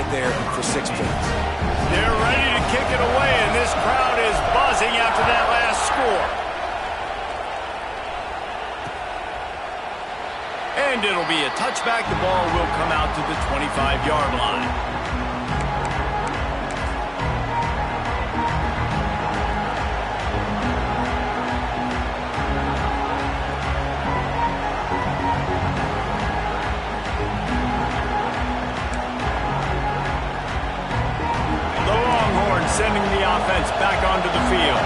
right there for 6 points. They're ready to kick it away, and this crowd is buzzing after that last score. And it'll be a touchback. The ball will come out to the 25-yard line. Sending the offense back onto the field.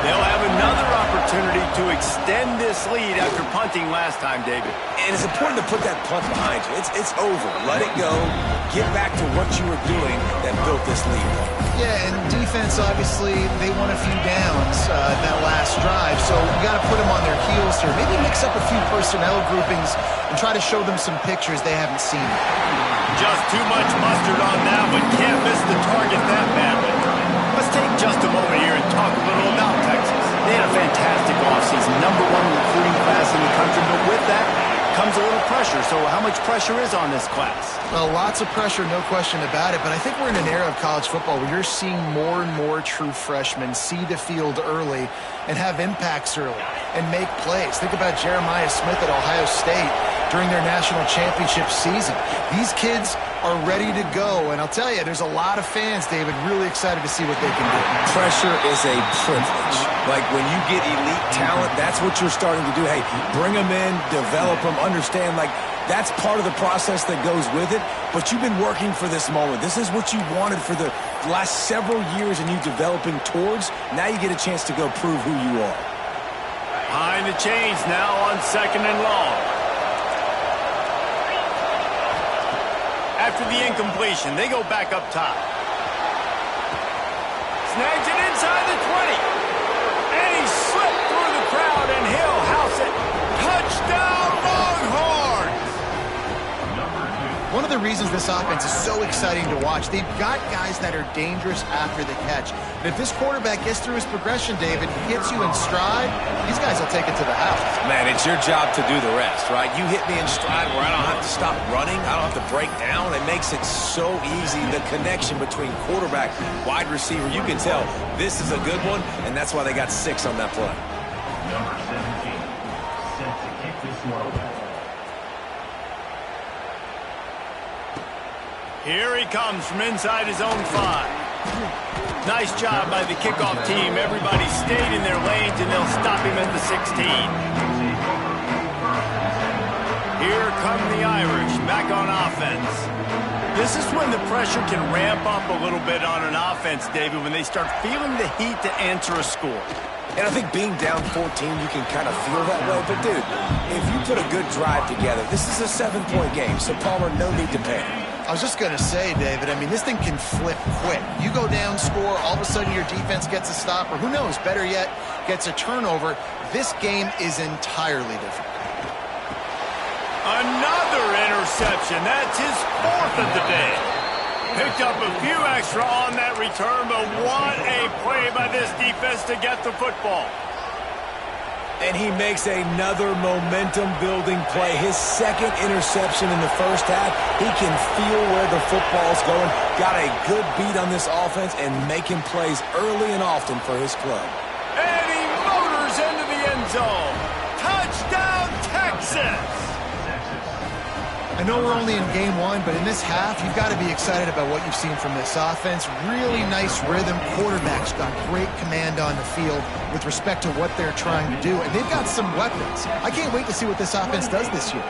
They'll have another opportunity to extend this lead after punting last time, David. And it's important to put that punt behind you. It's over. Let it go. Get back to what you were doing that built this lead. Yeah, and defense, obviously, they won a few downs that last drive, so you got to put them on their heels here. Maybe mix up a few personnel groupings and try to show them some pictures they haven't seen. Just too much mustard on that one. Can't miss the target that badly. Let's take just a moment here and talk a little about Texas. They had a fantastic offseason, #1 recruiting class in the country, but with that comes a little pressure. So how much pressure is on this class? Well, lots of pressure, no question about it, but I think we're in an era of college football where you're seeing more and more true freshmen see the field early and have impacts early and make plays. Think about Jeremiah Smith at Ohio State during their national championship season. These kids are ready to go, and I'll tell you, there's a lot of fans, David, really excited to see what they can do. Pressure is a privilege. Like when you get elite talent, that's what you're starting to do. Hey, bring them in, develop them, understand, like that's part of the process that goes with it, but you've been working for this moment. This is what you wanted for the last several years and you developing towards. Now you get a chance to go prove who you are. Behind the chains now on 2nd and long. After the incompletion, they go back up top. Snags it inside the 20. And he slipped through the crowd, and he'll house it. Touchdown, Longhorns! One of the reasons this offense is so exciting to watch, they've got guys that are dangerous after the catch. And if this quarterback gets through his progression, David, hits you in stride, these guys will take it to the house. Man, it's your job to do the rest, right? You hit me in stride where I don't have to stop running. I don't have to break down. It makes it so easy. The connection between quarterback, wide receiver, you can tell this is a good one, and that's why they got 6 on that play. Number 17, set to kick this one away. Here he comes from inside his own 5. Nice job by the kickoff team. Everybody stayed in their lanes, and they'll stop him at the 16. Here come the Irish back on offense. This is when the pressure can ramp up a little bit on an offense, David, when they start feeling the heat to answer a score. And I think being down 14, you can kind of feel that way. But, dude, if you put a good drive together, this is a 7-point game, so Palmer, no need to panic. I was just going to say, David, I mean, this thing can flip quick. You go down, score, all of a sudden your defense gets a stop, or who knows, better yet, gets a turnover. This game is entirely different. Another interception. That's his 4th of the day. Picked up a few extra on that return, but what a play by this defense to get the football. And he makes another momentum-building play. His 2nd interception in the first half. He can feel where the football's going. Got a good beat on this offense and making plays early and often for his club. And he motors into the end zone. Touchdown, Texas! I know we're only in game 1, but in this half, you've got to be excited about what you've seen from this offense. Really nice rhythm. Quarterback's got great command on the field with respect to what they're trying to do. And they've got some weapons. I can't wait to see what this offense does this year.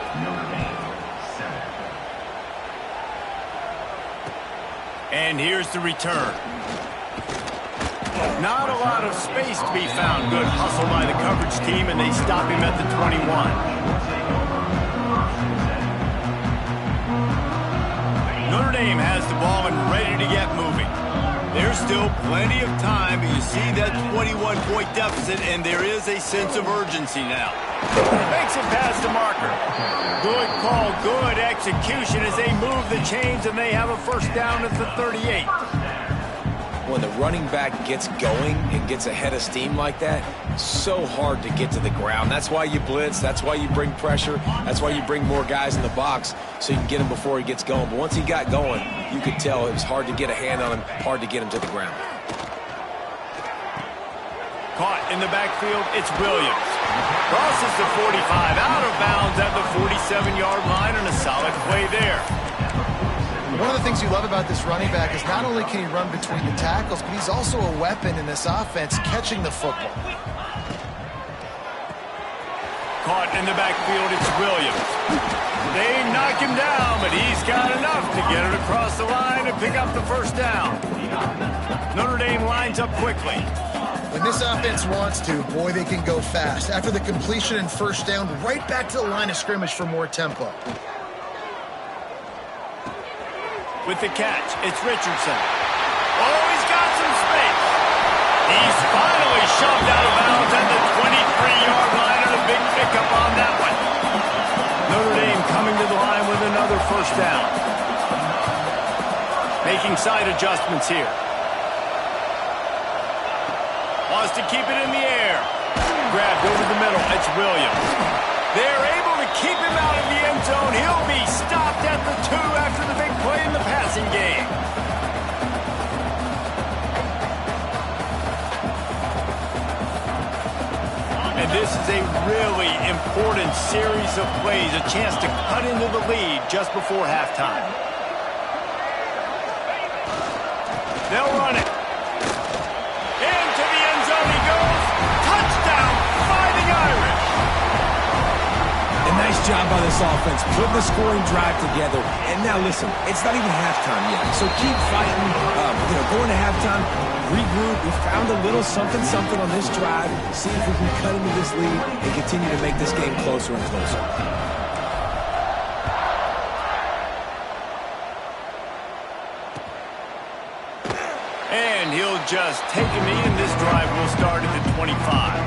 And here's the return. Not a lot of space to be found. Good hustle by the coverage team, and they stop him at the 21. Notre Dame has the ball and ready to get moving. There's still plenty of time, but you see that 21-point deficit, and there is a sense of urgency now. Makes it past the marker. Good call, good execution as they move the chains, and they have a first down at the 38. when the running back gets going and gets ahead of steam like that, so hard to get to the ground. That's why you blitz. That's why you bring pressure. That's why you bring more guys in the box so you can get him before he gets going. But once he got going, you could tell it was hard to get a hand on him, hard to get him to the ground. Caught in the backfield, it's Williams. Crosses the 45, out of bounds at the 47-yard line, and a solid play there. One of the things you love about this running back is not only can he run between the tackles, but he's also a weapon in this offense catching the football. Caught in the backfield, it's Williams. They knock him down, but he's got enough to get it across the line and pick up the first down. Notre Dame lines up quickly. When this offense wants to, boy, they can go fast. After the completion and first down, right back to the line of scrimmage for more tempo. With the catch, it's Richardson. Oh, he's got some space. He's finally shoved out of bounds at the 23-yard line, and a big pickup on that one. Notre Dame coming to the line with another first down. Making side adjustments here. Wants to keep it in the air. Grabbed over the middle. It's Williams. They're able to keep him out of the end zone. He'll be stopped at the 2 after the big play in the passing game. And this is a really important series of plays, a chance to cut into the lead just before halftime. They'll run it. Into the end zone he goes. Touchdown, Fighting Irish. A nice job by this offense, putting the scoring drive together. And now listen, it's not even halftime yet, so keep fighting. Going to halftime, regroup. We found a little something on this drive. See if we can cut into this lead and continue to make this game closer and closer. And he'll just take a knee, and this drive will start at the 25.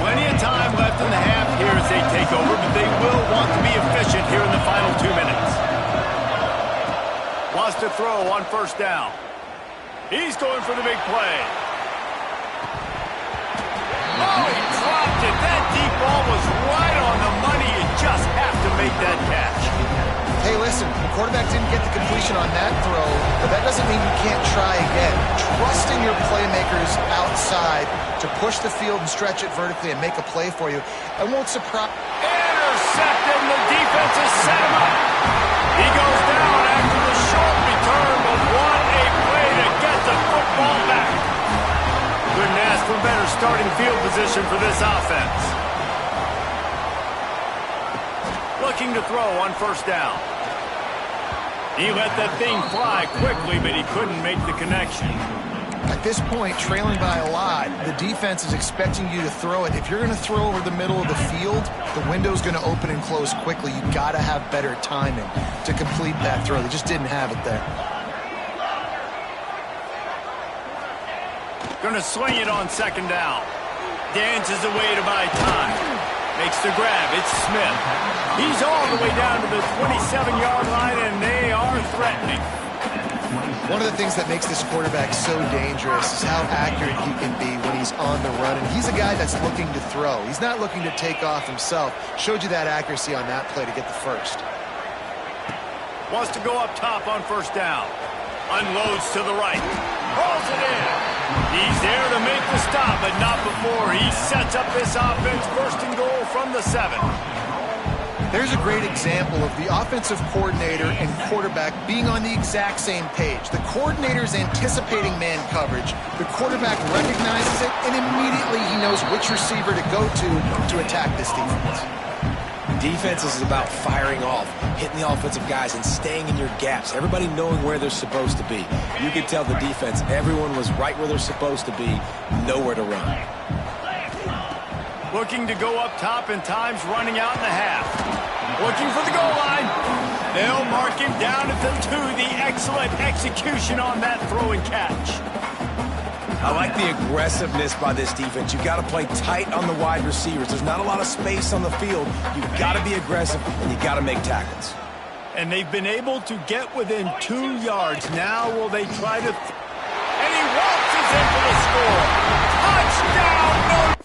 Plenty of time left in the half here as they take over, but they will want to be efficient here in the final 2 minutes. Wants to throw on first down. He's going for the big play. Oh, he dropped it. That deep ball was right on the money. You just have to make that catch. Hey, listen, the quarterback didn't get the completion on that throw, but that doesn't mean you can't try again. Trusting your playmakers outside to push the field and stretch it vertically and make a play for you. I won't surprise. Intercepted, and the defense has set him up. He goes down after the short return, but what a play to get the football back. Couldn't ask for better starting field position for this offense. Looking to throw on first down. He let that thing fly quickly, but he couldn't make the connection. At this point, trailing by a lot, the defense is expecting you to throw it. If you're going to throw over the middle of the field, the window's going to open and close quickly. You've got to have better timing to complete that throw. They just didn't have it there. Going to swing it on second down. Dances away to buy time. Makes the grab. It's Smith. He's all the way down to the 27-yard line, and they are threatening. One of the things that makes this quarterback so dangerous is how accurate he can be when he's on the run. And he's a guy that's looking to throw. He's not looking to take off himself. Showed you that accuracy on that play to get the first. Wants to go up top on first down. Unloads to the right. Rolls it in. He's there to make the stop, but not before he sets up this offense. First and goal from the 7. There's a great example of the offensive coordinator and quarterback being on the exact same page. The coordinator's anticipating man coverage. The quarterback recognizes it, and immediately he knows which receiver to go to attack this defense. Defense is about firing off, hitting the offensive guys, and staying in your gaps. Everybody knowing where they're supposed to be. You could tell the defense, everyone was right where they're supposed to be, nowhere to run. Looking to go up top, and time's running out in the half. Looking for the goal line. They'll mark him down at the 2, the Excellent execution on that throw and catch. I like the aggressiveness by this defense. You've got to play tight on the wide receivers. There's not a lot of space on the field. You've got to be aggressive, and you've got to make tackles. And they've been able to get within 2 yards. Now will they try to... And he waltzes in for the score. Touchdown, North.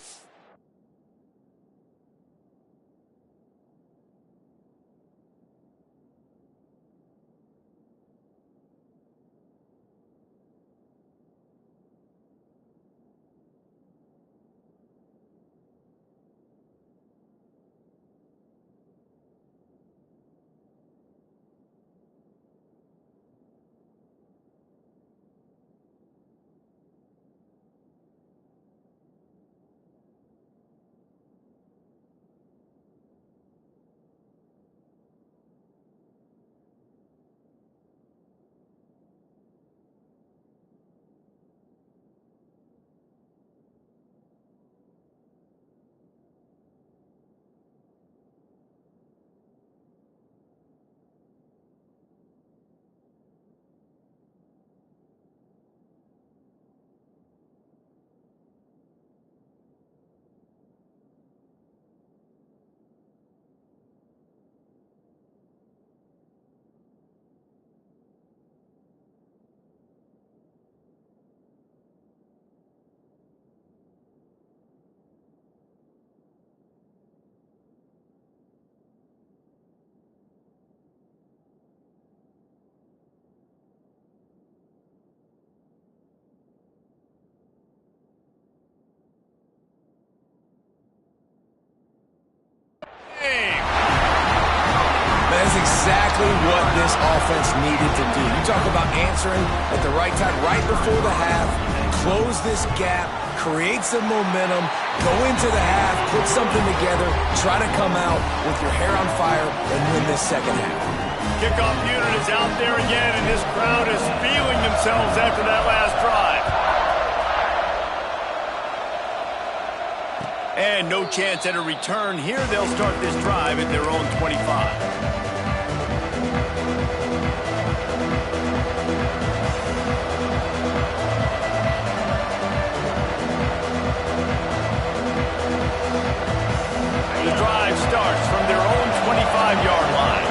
That's exactly what this offense needed to do. You talk about answering at the right time, right before the half, close this gap, create some momentum, go into the half, put something together, try to come out with your hair on fire and win this second half. Kickoff unit is out there again, and this crowd is feeling themselves after that last drive. And no chance at a return here. They'll start this drive at their own 25. The drive starts from their own 25-yard line.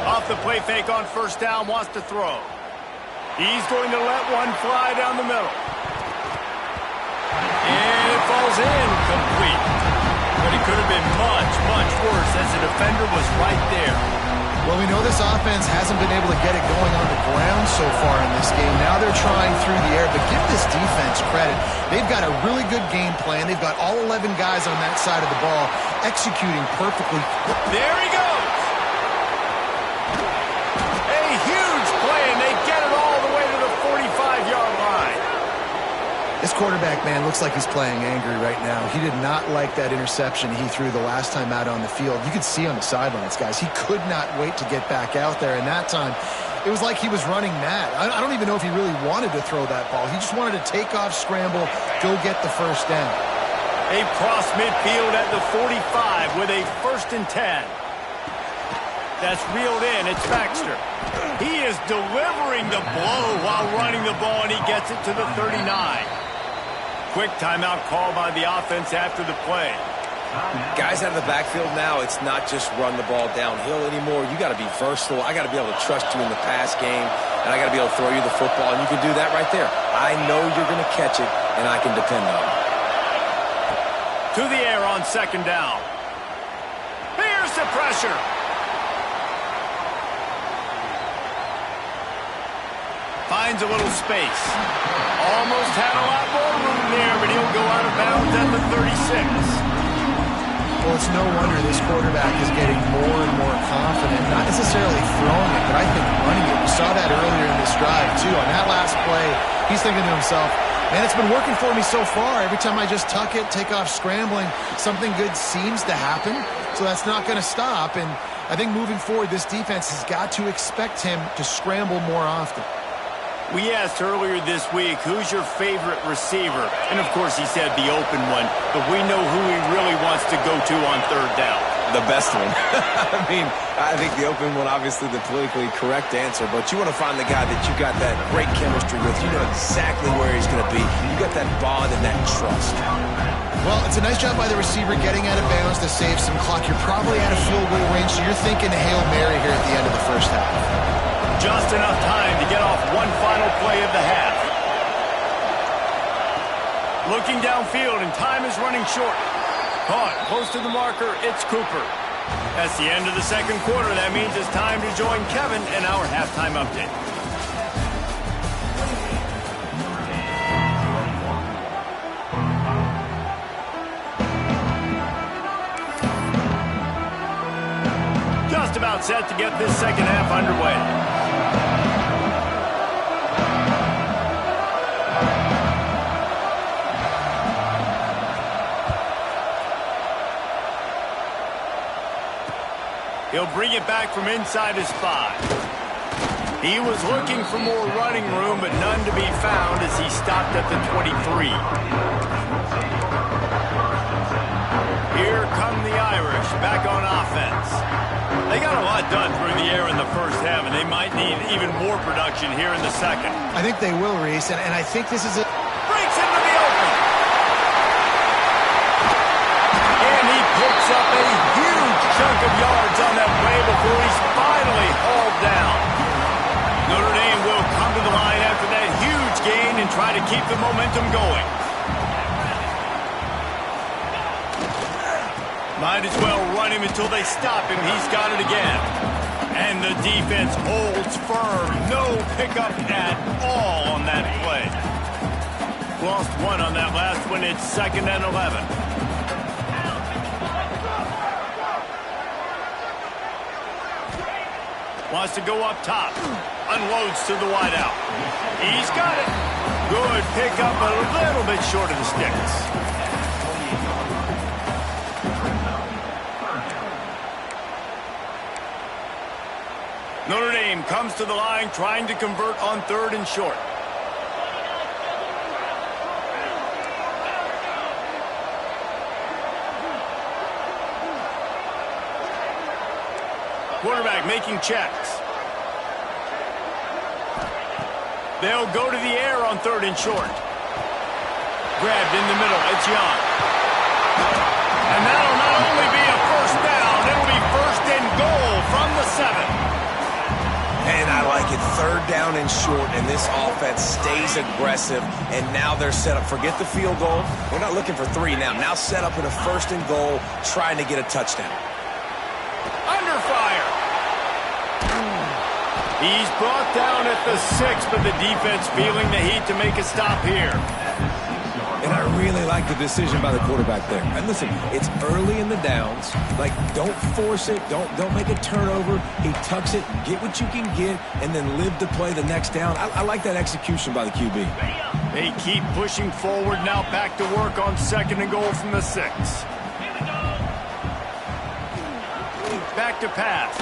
Off the play fake on first down, wants to throw. He's going to let one fly down the middle. And it falls in complete. But it could have been much, much worse as the defender was right there. Well, we know this offense hasn't been able to get it going on the ground so far in this game. Now they're trying through the air, but give this defense credit. They've got a really good game plan. They've got all 11 guys on that side of the ball executing perfectly. There he goes. A huge play, and they get it all the way to the 45-yard line. This quarterback, man, looks like he's playing angry right now. He did not like that interception he threw the last time out on the field. You could see on the sidelines, guys, he could not wait to get back out there. And that time, it was like he was running mad. I don't even know if he really wanted to throw that ball. He just wanted to take off, scramble, go get the first down. A cross midfield at the 45 with a 1st and 10. That's reeled in. It's Baxter. He is delivering the blow while running the ball, and he gets it to the 39. Quick timeout call by the offense after the play. Guys out of the backfield now, it's not just run the ball downhill anymore. You got to be versatile. I got to be able to trust you in the pass game, and I got to be able to throw you the football, and you can do that right there. I know you're going to catch it, and I can depend on it. To the air on 2nd down. Here's the pressure. Finds a little space. Almost had a lot more room there, but he'll go out of bounds at the 36. Well, it's no wonder this quarterback is getting more and more confident, not necessarily throwing it, but I think running it. We saw that earlier in this drive, too. On that last play, he's thinking to himself, man, it's been working for me so far. Every time I just tuck it, take off scrambling, something good seems to happen, so that's not going to stop. And I think moving forward, this defense has got to expect him to scramble more often. We asked earlier this week, who's your favorite receiver? And, of course, he said the open one, but we know who he really wants to go to on 3rd down. The best one. I mean, I think the open one, obviously the politically correct answer, but you want to find the guy that you got that great chemistry with. You know exactly where he's going to be. You got that bond and that trust. Well, it's a nice job by the receiver getting out of bounds to save some clock. You're probably out of field goal range, so you're thinking Hail Mary here at the end of the first half. Just enough time to get off one final play of the half. Looking downfield, and time is running short. Caught close to the marker, it's Cooper. That's the end of the second quarter. That means it's time to join Kevin in our halftime update. Just about set to get this second half underway. He'll bring it back from inside his 5. He was looking for more running room, but none to be found as he stopped at the 23. Here come the Irish back on offense. They got a lot done through the air in the first half, and they might need even more production here in the second. I think they will, Reese, and I think this is a... Breaks into the open. And he picks up a huge chunk of yards on that play before he's finally hauled down. Notre Dame will come to the line after that huge gain and try to keep the momentum going. Might as well run him until they stop him. He's got it again. And the defense holds firm. No pickup at all on that play. Lost one on that last one. It's 2nd and 11. Wants to go up top. Unloads to the wideout. He's got it. Good pickup, a little bit short of the sticks. Notre Dame comes to the line trying to convert on 3rd and short. Quarterback making checks. They'll go to the air on 3rd and short. Grabbed in the middle. It's Young. And that'll not only be a first down, it'll be 1st and goal from the 7. And I like it. 3rd down and short, and this offense stays aggressive, and now they're set up. Forget the field goal. We're not looking for 3 now. Now set up in a 1st and goal, trying to get a touchdown. Under fire. He's brought down at the 6, but the defense feeling the heat to make a stop here. And I really like the decision by the quarterback there. And listen, it's early in the downs. Like, don't force it. Don't make a turnover. He tucks it, get what you can get, and then live to play the next down. I like that execution by the QB. They keep pushing forward, now back to work on 2nd and goal from the 6. Back to pass.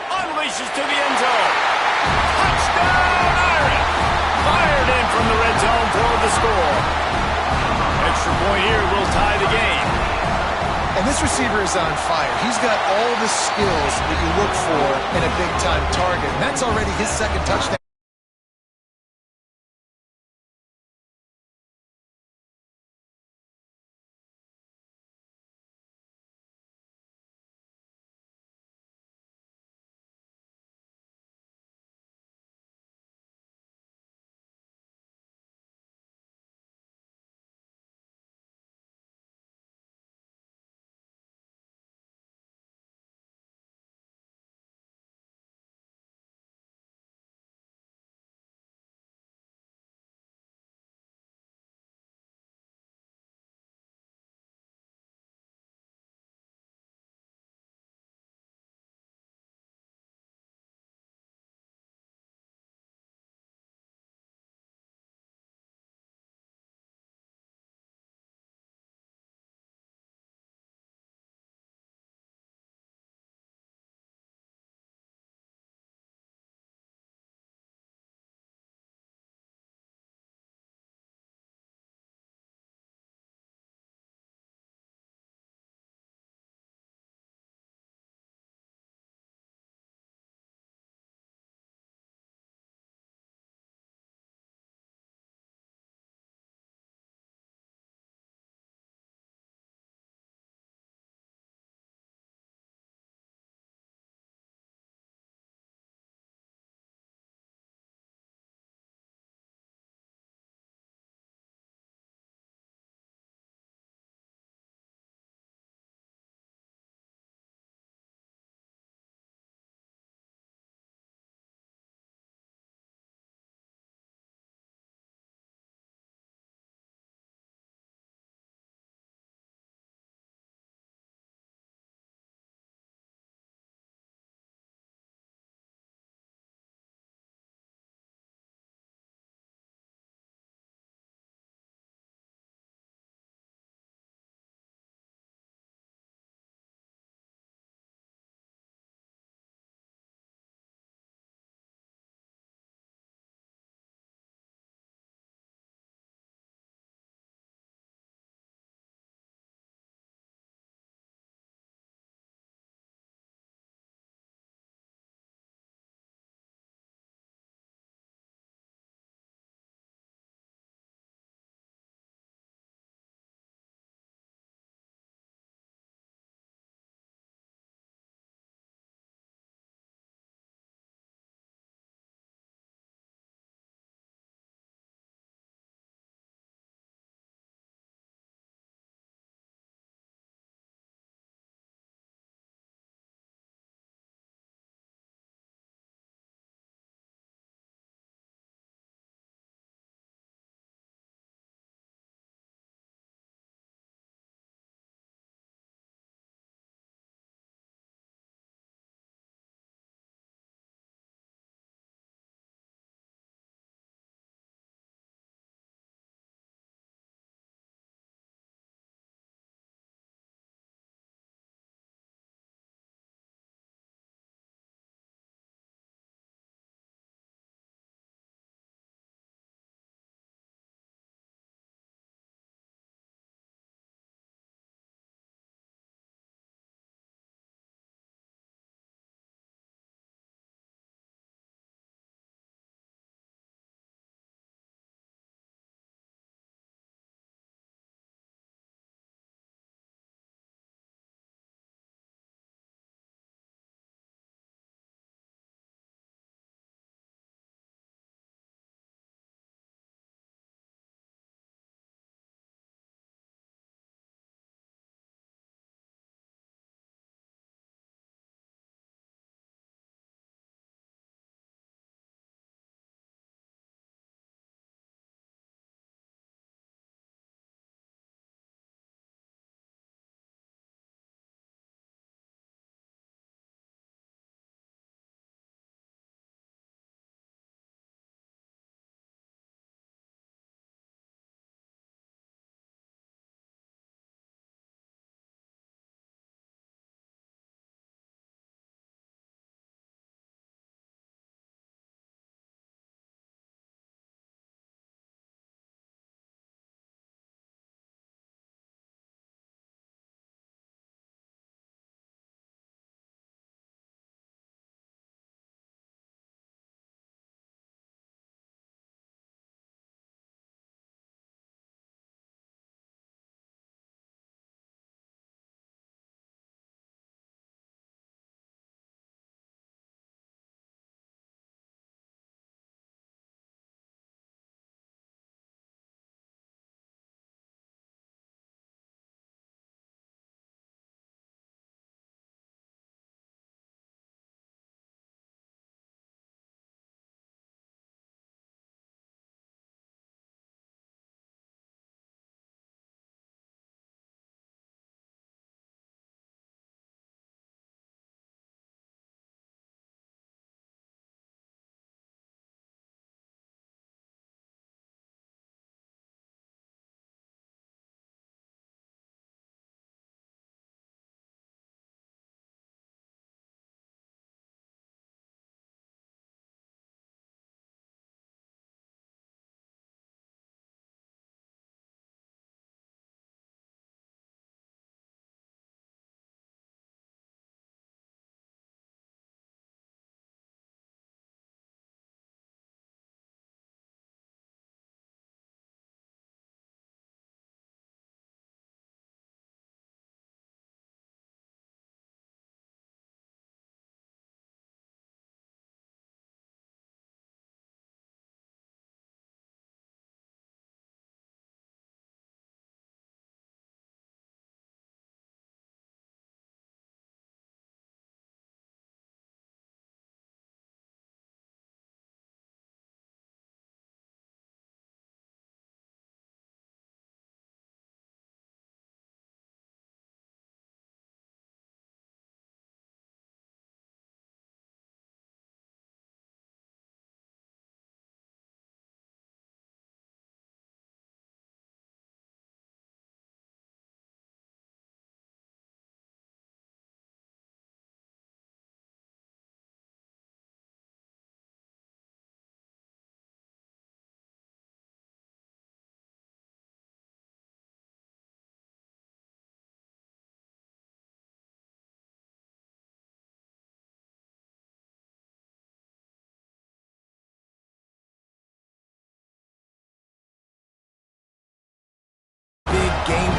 Unleashes to the end zone. Touchdown, Irish! Fired in from the red zone for the score. Extra point here will tie the game. And this receiver is on fire. He's got all the skills that you look for in a big-time target. And that's already his 2nd touchdown.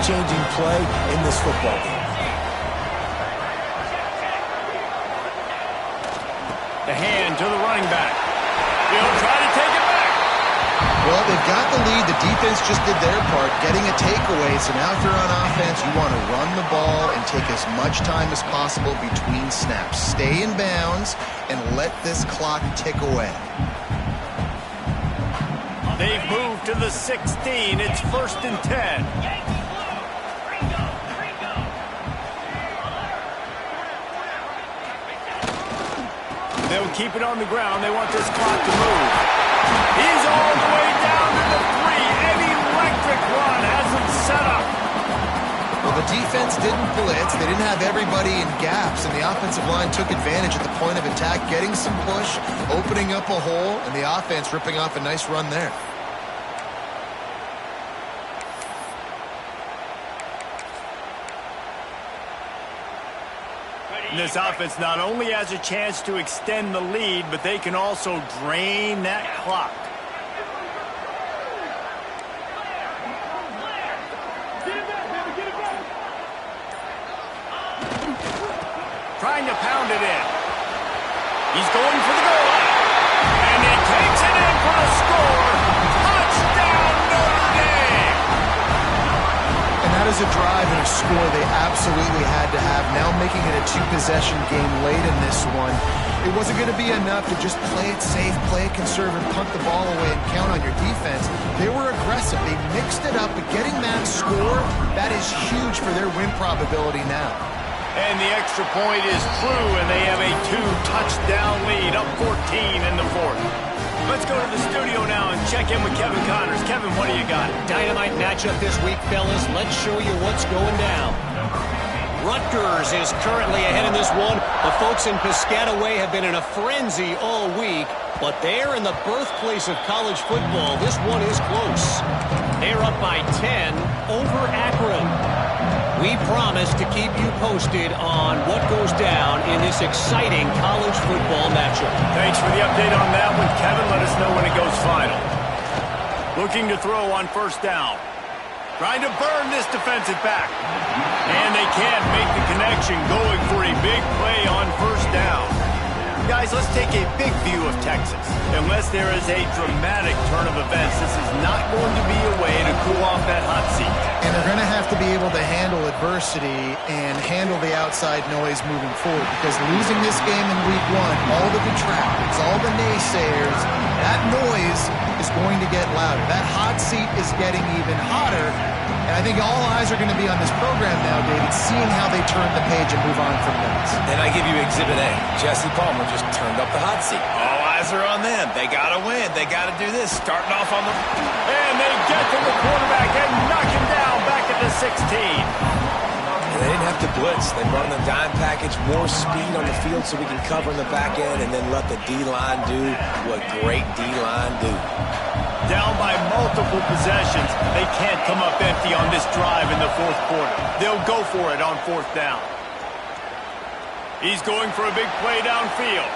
game-changing play in this football game. The hand to the running back. He'll try to take it back. Well, they've got the lead. The defense just did their part, getting a takeaway. So now if you're on offense, you want to run the ball and take as much time as possible between snaps. Stay in bounds and let this clock tick away. They've moved to the 16. It's 1st and 10. They'll keep it on the ground. They want this clock to move. He's all the way down to the 3. An electric run has him set up. Well, the defense didn't blitz. They didn't have everybody in gaps, and the offensive line took advantage at the point of attack, getting some push, opening up a hole, and the offense ripping off a nice run there. This offense not only has a chance to extend the lead, but they can also drain that clock. Trying to pound it in. He's going for the goal line. And he takes it in for a score. Touchdown, Notre Dame! And that is a drive and a score they absolutely had to have. Now making it a 2-possession game late in this one. It wasn't going to be enough to just play it safe, play it conservative, punt the ball away, and count on your defense. They were aggressive. They mixed it up, but getting that score, that is huge for their win probability now. And the extra point is true, and they have a 2-touchdown lead, up 14 in the 4th. Let's go to the studio now and check in with Kevin Connors. Kevin, what do you got? Dynamite matchup this week, fellas. Let's show you what's going down. Rutgers is currently ahead in this one. The folks in Piscataway have been in a frenzy all week, but they're in the birthplace of college football. This one is close. They're up by 10 over Akron. We promise to keep you posted on what goes down in this exciting college football matchup. Thanks for the update on that one, Kevin. Let us know when it goes final. Looking to throw on 1st down. Trying to burn this defensive back. And they can't make the connection, going for a big play on 1st down. Guys, let's take a big view of Texas. Unless there is a dramatic turn of events, this is not going to be a way to cool off that hot seat. And they're going to have to be able to handle adversity and handle the outside noise moving forward, because losing this game in week 1, all the detractors, all the naysayers, that noise is going to get louder. That hot seat is getting even hotter. And I think all eyes are going to be on this program now, David, seeing how they turn the page and move on from this. And I give you Exhibit A. Jesse Palmer just turned up the hot seat. All eyes are on them. They got to win. They got to do this. Starting off on the... And they get to the quarterback and knock him down back at the 16. And they didn't have to blitz. They run the dime package, more speed on the field so we can cover in the back end, and then let the D-line do what great D-line do. Down by multiple possessions. They can't come up empty on this drive in the 4th quarter. They'll go for it on 4th down. He's going for a big play downfield.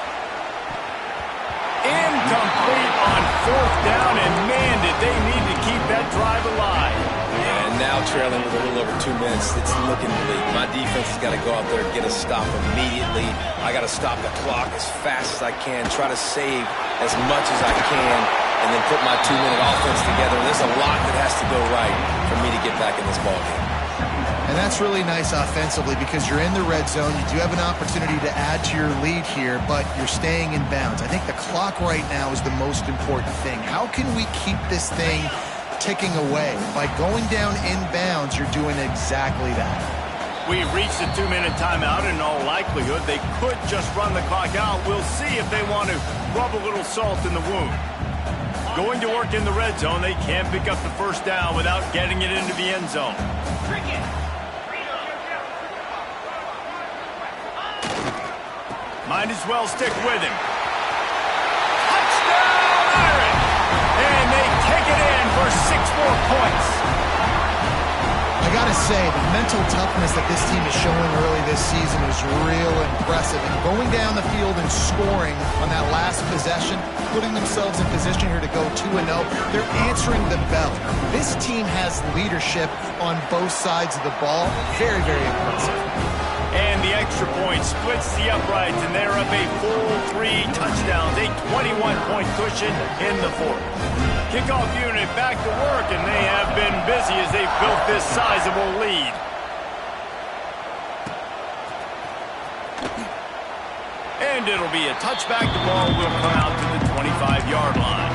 Incomplete on 4th down, and man, did they need to keep that drive alive. Yeah, and now trailing with a little over 2 minutes, it's looking bleak. My defense has got to go out there and get a stop immediately. I got to stop the clock as fast as I can, try to save as much as I can, and then put my 2-minute offense together. There's a lot that has to go right for me to get back in this ballgame. And that's really nice offensively, because you're in the red zone. You do have an opportunity to add to your lead here, but you're staying in bounds. I think the clock right now is the most important thing. How can we keep this thing ticking away? By going down in bounds, you're doing exactly that. We've reached a 2-minute timeout. In all likelihood, they could just run the clock out. We'll see if they want to rub a little salt in the wound. Going to work in the red zone, they can't pick up the 1st down without getting it into the end zone. Might as well stick with him. Touchdown, Irish! And they take it in for 6 more points. I gotta say, the mental toughness that this team is showing early this season is real impressive. And going down the field and scoring on that last possession, putting themselves in position here to go 2-0, they're answering the bell. This team has leadership on both sides of the ball. Very, very impressive. And the extra point splits the uprights, and they're up a full 3 touchdowns, a 21-point cushion in the fourth. Kickoff unit back to work, and they have been busy as they've built this sizable lead. And it'll be a touchback. The ball will come out to the 25-yard line.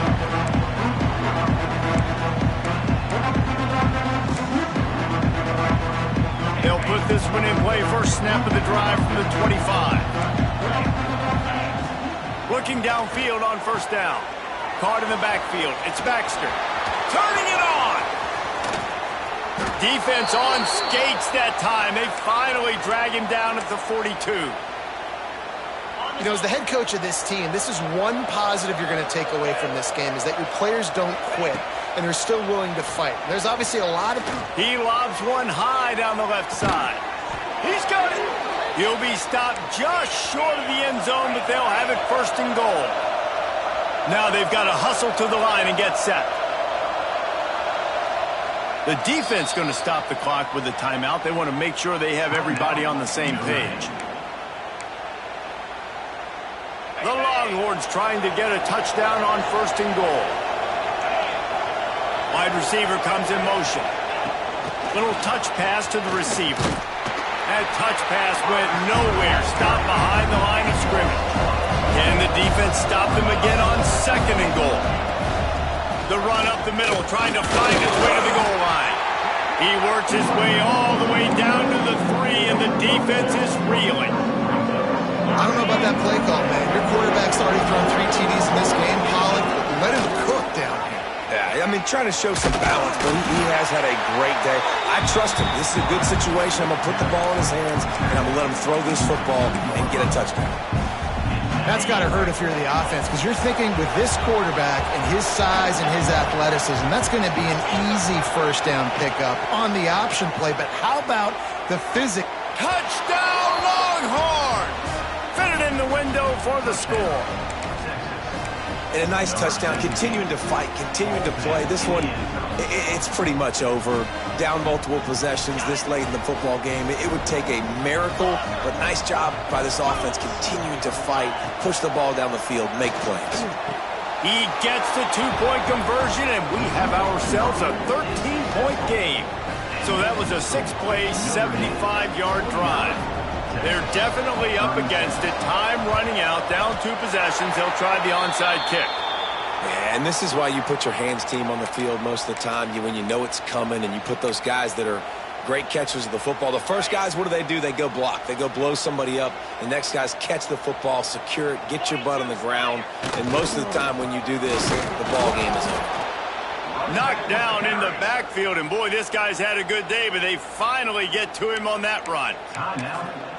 They'll put this one in play. First snap of the drive from the 25. Looking downfield on first down. Caught in the backfield. It's Baxter. Turning it on. Defense on skates that time. They finally drag him down at the 42. You know, as the head coach of this team, this is one positive you're going to take away from this game, is that your players don't quit, and they're still willing to fight. There's obviously a lot of... He lobs one high down the left side. He's got it. He'll be stopped just short of the end zone, but they'll have it first and goal. Now they've got to hustle to the line and get set. The defense going to stop the clock with a timeout. They want to make sure they have everybody on the same page. The Longhorns trying to get a touchdown on first and goal. Wide receiver comes in motion. Little touch pass to the receiver. That touch pass went nowhere. Stopped behind the line of scrimmage. Can the defense stop them again on second and goal? The run up the middle, trying to find his way to the goal line. He works his way all the way down to the 3, and the defense is reeling. I don't know about that play call, man. Your quarterback's already thrown 3 TDs in this game. Pollard, let him cook down here. Yeah, I mean, trying to show some balance, but he has had a great day. I trust him. This is a good situation. I'm going to put the ball in his hands, and I'm going to let him throw this football and get a touchdown. That's got to hurt if you're the offense, because you're thinking with this quarterback and his size and his athleticism, that's going to be an easy first down pickup on the option play. But how about the physics? Touchdown, Longhorns! Fitted in the window for the score. And a nice touchdown, continuing to fight, continuing to play. This one, it's pretty much over. Down multiple possessions this late in the football game. It would take a miracle, but nice job by this offense continuing to fight, push the ball down the field, make plays. He gets the 2-point conversion, and we have ourselves a 13-point game. So that was a 6-play, 75-yard drive. They're definitely up against it. Time running out, down 2 possessions. They'll try the onside kick. Yeah, and this is why you put your hands team on the field most of the time. When you know it's coming, and you put those guys that are great catchers of the football. The first guys, what do? They go block. They go blow somebody up. The next guys catch the football, secure it, get your butt on the ground. And most of the time when you do this, the ball game is over. Knocked down in the backfield, and boy, this guy's had a good day, but they finally get to him on that run.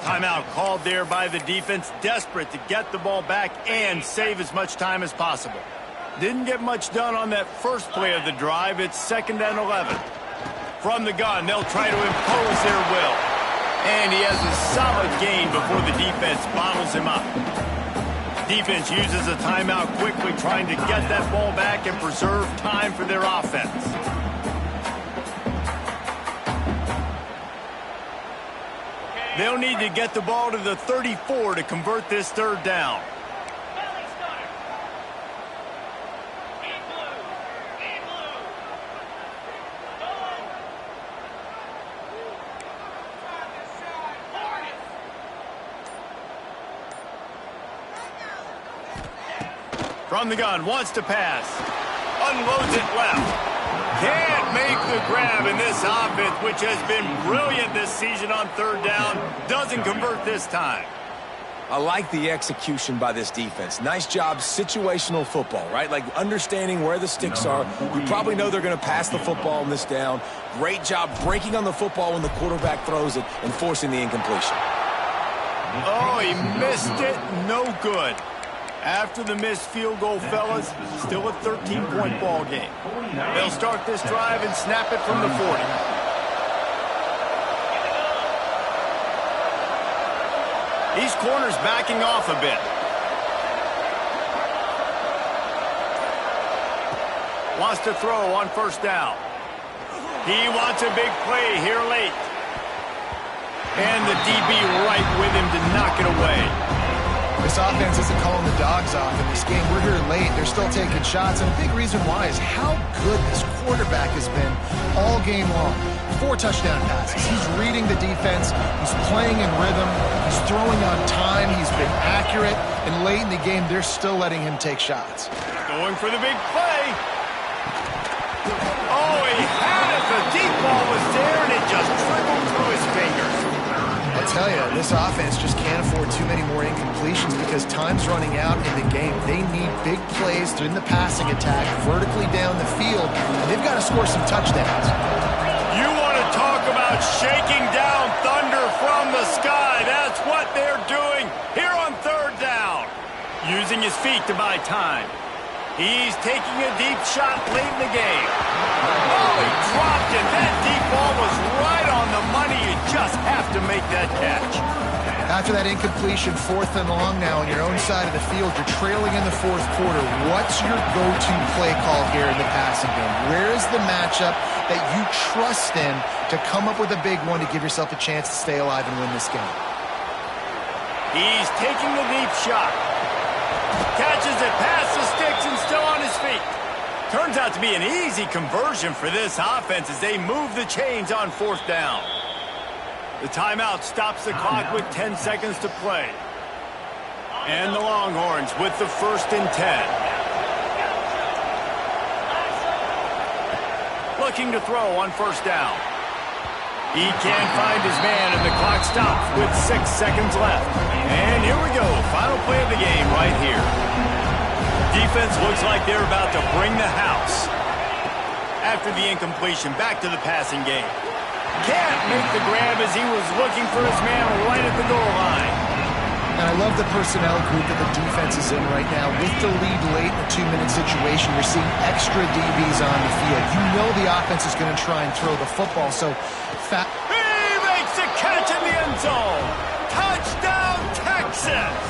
Timeout called there by the defense, desperate to get the ball back and save as much time as possible. Didn't get much done on that first play of the drive. It's 2nd and 11. From the gun, they'll try to impose their will. And he has a solid gain before the defense bottles him up. Defense uses a timeout quickly, trying to get that ball back and preserve time for their offense. They'll need to get the ball to the 34 to convert this 3rd down. From the gun, wants to pass. Unloads it left. Can't make the grab in this offense, which has been brilliant this season on 3rd down. Doesn't convert this time. I like the execution by this defense. Nice job, situational football, right? Like understanding where the sticks are. You probably know they're going to pass the football on this down. Great job breaking on the football when the quarterback throws it and forcing the incompletion. Oh, he missed it. No good. After the missed field goal, fellas, still a 13-point ball game. They'll start this drive and snap it from the 40. These corners backing off a bit. Wants to throw on first down. He wants a big play here late. And the DB right with him to knock it away. This offense isn't calling the dogs off in this game. We're here late. They're still taking shots. And a big reason why is how good this quarterback has been all game long. 4 touchdown passes. He's reading the defense. He's playing in rhythm. He's throwing on time. He's been accurate. And late in the game, they're still letting him take shots. Going for the big play. Oh, he had it. The deep ball was there, and it just trickled through his fingers. I'll tell you, this offense just can't afford too many more incompletions because time's running out in the game. They need big plays in the passing attack, vertically down the field, and they've got to score some touchdowns. You want to talk about shaking down thunder from the sky. That's what they're doing here on third down. Using his feet to buy time. He's taking a deep shot late in the game. Oh, he dropped it. That deep ball was right on the money. You just have to make that catch. After that incompletion, 4th and long now on your own side of the field, you're trailing in the 4th quarter. What's your go-to play call here in the passing game? Where is the matchup that you trust in to come up with a big one to give yourself a chance to stay alive and win this game? He's taking the deep shot. Catches it past the sticks and still on his feet. Turns out to be an easy conversion for this offense as they move the chains on 4th down. The timeout stops the clock with 10 seconds to play. And the Longhorns with the 1st and 10. Looking to throw on first down. He can't find his man, and the clock stops with 6 seconds left. And here we go, final play of the game right here. Defense looks like they're about to bring the house. After the incompletion, back to the passing game. Can't make the grab as he was looking for his man right at the goal line. And I love the personnel group that the defense is in right now. With the lead late in the 2-minute situation, you're seeing extra DBs on the field. You know the offense is going to try and throw the football, so he makes a catch in the end zone. Touchdown, Texas!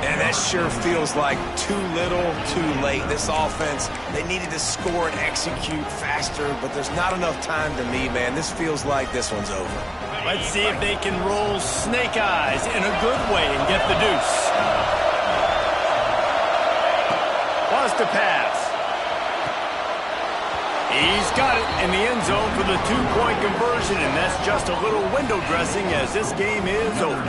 And that sure feels like too little, too late. This offense, they needed to score and execute faster, but there's not enough time to me, man. This feels like this one's over. Let's see if they can roll snake eyes in a good way and get the deuce. Wants to pass. He's got it in the end zone for the 2-point conversion, and that's just a little window dressing as this game is over.